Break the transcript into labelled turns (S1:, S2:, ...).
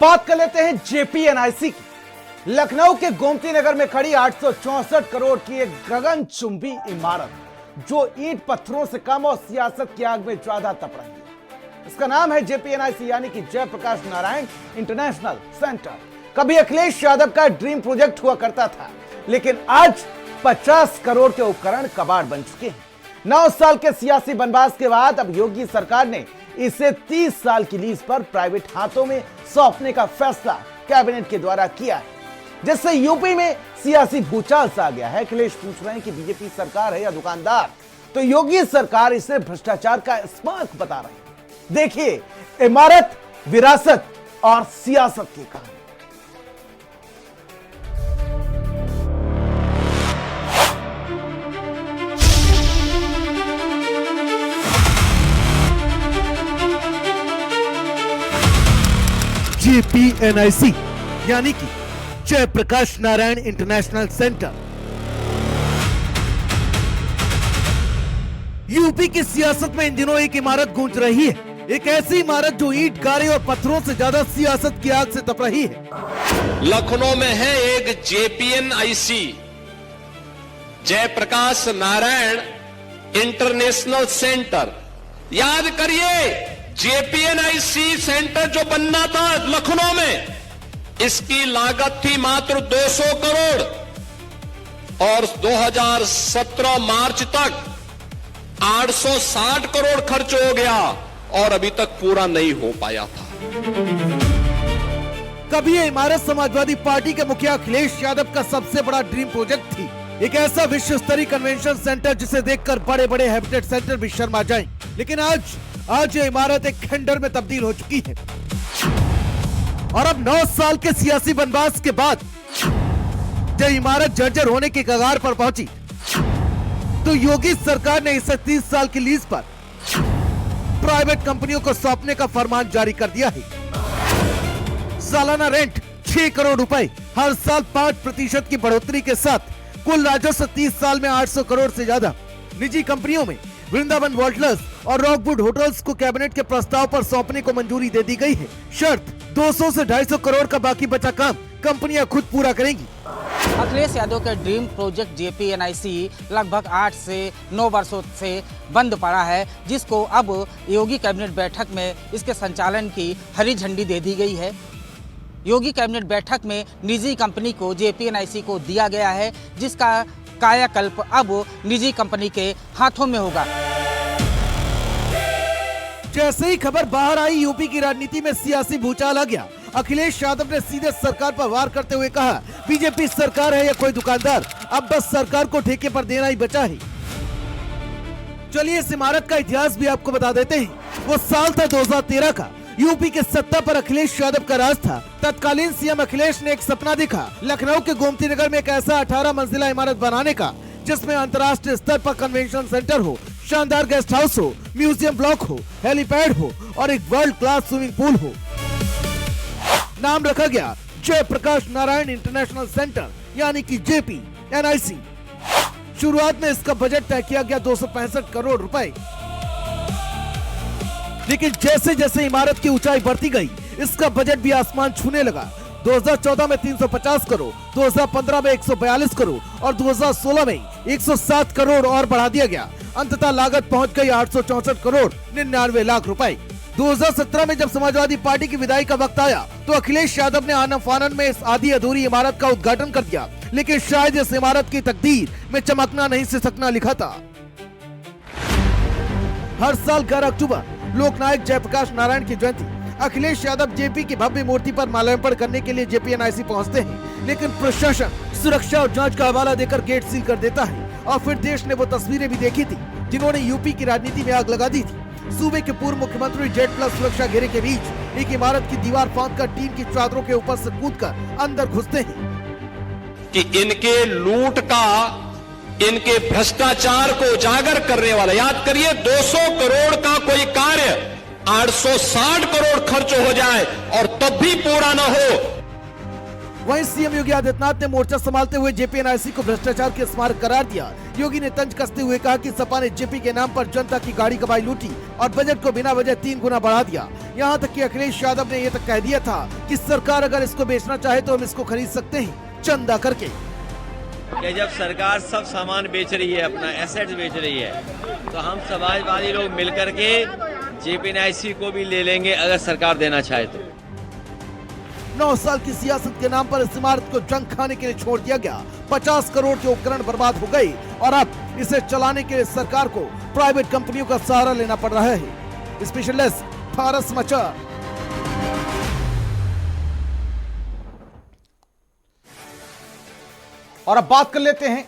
S1: बात कर लेते हैं जेपीएनआईसी की। लखनऊ के गोमती नगर में खड़ी 864 करोड़ की एक गगनचुंबी इमारत जो ईंट पत्थरों से कम और सियासत की आग में ज्यादा तप रही है। इसका नाम है जेपीएनआईसी यानी कि जयप्रकाश नारायण इंटरनेशनल सेंटर। कभी अखिलेश यादव का ड्रीम प्रोजेक्ट हुआ करता था, लेकिन आज 50 करोड़ के उपकरण कबाड़ बन चुके हैं। 9 साल के सियासी बनवास के बाद अब योगी सरकार ने इसे 30 साल की लीज पर प्राइवेट हाथों में सौंपने का फैसला कैबिनेट के द्वारा किया है, जिससे यूपी में सियासी भूचाल सा आ गया है। अखिलेश पूछ रहे हैं कि बीजेपी सरकार है या दुकानदार, तो योगी सरकार इसे भ्रष्टाचार का स्मारक बता रहे हैं। देखिए इमारत, विरासत और सियासत की कहानी।
S2: जेपीएनआईसी यानी कि Jayaprakash Narayan international centre UP की सियासत में इन दिनों एक इमारत गूंज रही है। एक ऐसी इमारत जो ईंट, गारे और पत्थरों से ज्यादा सियासत की आग से तप रही है।
S3: लखनऊ में है एक JPNIC Jayaprakash Narayan international centre. याद करिए, जेपीएनआईसी सेंटर जो बनना था लखनऊ में, इसकी लागत थी मात्र 200 करोड़ और 2017 मार्च तक 860 करोड़ खर्च हो गया और अभी तक पूरा नहीं हो पाया था।
S2: कभी यह इमारत समाजवादी पार्टी के मुखिया अखिलेश यादव का सबसे बड़ा ड्रीम प्रोजेक्ट थी। एक ऐसा विश्व स्तरीय कन्वेंशन सेंटर जिसे देखकर बड़े बड़े हैबिटेट सेंटर भी शर्मा जाएं। लेकिन आज यह इमारत एक खंडर में तब्दील हो चुकी है और अब 9 साल के सियासी बनवास के बाद जब इमारत जर्जर होने के कगार पर पहुंची तो योगी सरकार ने इसे 30 साल की लीज पर प्राइवेट कंपनियों को सौंपने का फरमान जारी कर दिया है। सालाना रेंट 6 करोड़ रुपए, हर साल 5% की बढ़ोतरी के साथ कुल राजस्व 30 साल में 800 करोड़ से ज्यादा। निजी कंपनियों में वृंदावन वॉल्टलर्स और रॉकवुड होटल्स को कैबिनेट के प्रस्ताव पर सौंपने को मंजूरी दे दी गई है। शर्त 200 से 250 करोड़ का बाकी बचा काम कंपनियां खुद पूरा करेंगी।
S4: अखिलेश यादव का ड्रीम प्रोजेक्ट जेपीएनआईसी लगभग 8 से 9 वर्षों से बंद पड़ा है, जिसको अब योगी कैबिनेट बैठक में इसके संचालन की हरी झंडी दे दी गई है। योगी कैबिनेट बैठक में निजी कंपनी को जेपीएनआईसी को दिया गया है, जिसका कायाकल्प अब निजी कंपनी के हाथों में होगा।
S2: जैसे ही खबर बाहर आई, यूपी की राजनीति में सियासी भूचाल आ गया। अखिलेश यादव ने सीधे सरकार पर वार करते हुए कहा, बीजेपी सरकार है या कोई दुकानदार, अब बस सरकार को ठेके पर देना ही बचा है। चलिए इस इमारत का इतिहास भी आपको बता देते हैं। वो साल था 2013 का। यूपी के सत्ता पर अखिलेश यादव का राज था। तत्कालीन सीएम अखिलेश ने एक सपना देखा, लखनऊ के गोमती नगर में एक ऐसा 18 मंजिला इमारत बनाने का जिसमें अंतर्राष्ट्रीय स्तर पर कन्वेंशन सेंटर हो, शानदार गेस्ट हाउस हो, म्यूजियम ब्लॉक हो, हेलीपैड हो और एक वर्ल्ड क्लास स्विमिंग पूल हो। नाम रखा गया जयप्रकाश नारायण इंटरनेशनल सेंटर यानी कि जेपीएनआईसी। शुरुआत में इसका बजट तय किया गया 265 करोड़ रुपए, लेकिन जैसे जैसे इमारत की ऊंचाई बढ़ती गई, इसका बजट भी आसमान छूने लगा। 2014 में 350 करोड़, 2015 में 142 करोड़ और 2016 में 107 करोड़ और बढ़ा दिया गया। अंततः लागत पहुंच गई 864 करोड़ 99 लाख रुपए। 2017 में जब समाजवादी पार्टी की विदाई का वक्त आया तो अखिलेश यादव ने आनन फानन में इस आधी अधूरी इमारत का उद्घाटन कर दिया, लेकिन शायद इस इमारत की तकदीर में चमकना नहीं सिसकना लिखा था। हर साल 11 अक्टूबर लोकनायक जयप्रकाश नारायण की जयंती, अखिलेश यादव जेपी की भव्य मूर्ति पर माल्यार्पण करने के लिए जेपीएनआईसी पहुंचते हैं, लेकिन प्रशासन सुरक्षा और जांच का हवाला देकर गेट सील कर देता है। और फिर देश ने वो तस्वीरें भी देखी थी जिन्होंने यूपी की राजनीति में आग लगा दी थी। सूबे के पूर्व मुख्यमंत्री जेड प्लस सुरक्षा घेरे के बीच एक इमारत की दीवार फांदकर टीम की चादरों के ऊपर से कूदकर अंदर घुसते हैं
S3: कि इनके लूट का, इनके भ्रष्टाचार को उजागर करने वाला, याद करिए 200 करोड़ का कोई कार्य 860 करोड़ खर्च हो जाए और तब भी पूरा न हो।
S2: वहीं सीएम योगी आदित्यनाथ ने मोर्चा संभालते हुए जेपीएनआईसी को भ्रष्टाचार के स्मारक करार दिया। योगी ने तंज कसते हुए कहा कि सपा ने जेपी के नाम पर जनता की गाड़ी कमाई लूटी और बजट को बिना वजह 3 गुना बढ़ा दिया। यहाँ तक कि अखिलेश यादव ने ये तक कह दिया था कि सरकार अगर इसको बेचना चाहे तो हम इसको खरीद सकते हैं चंदा करके।
S5: कि जब सरकार सब सामान बेच रही है, अपना एसेट्स बेच रही है, तो हम समाजवादी लोग मिलकर के जेपीएनआईसी को भी ले लेंगे अगर सरकार देना चाहे तो।
S2: 9 साल की सियासत के नाम पर इस इमारत को जंग खाने के लिए छोड़ दिया गया। 50 करोड़ के उपकरण बर्बाद हो गए और अब इसे चलाने के लिए सरकार को प्राइवेट कंपनियों का सहारा लेना पड़ रहा है। स्पेशल डेस्क भारत समाचार।
S1: और अब बात कर लेते हैं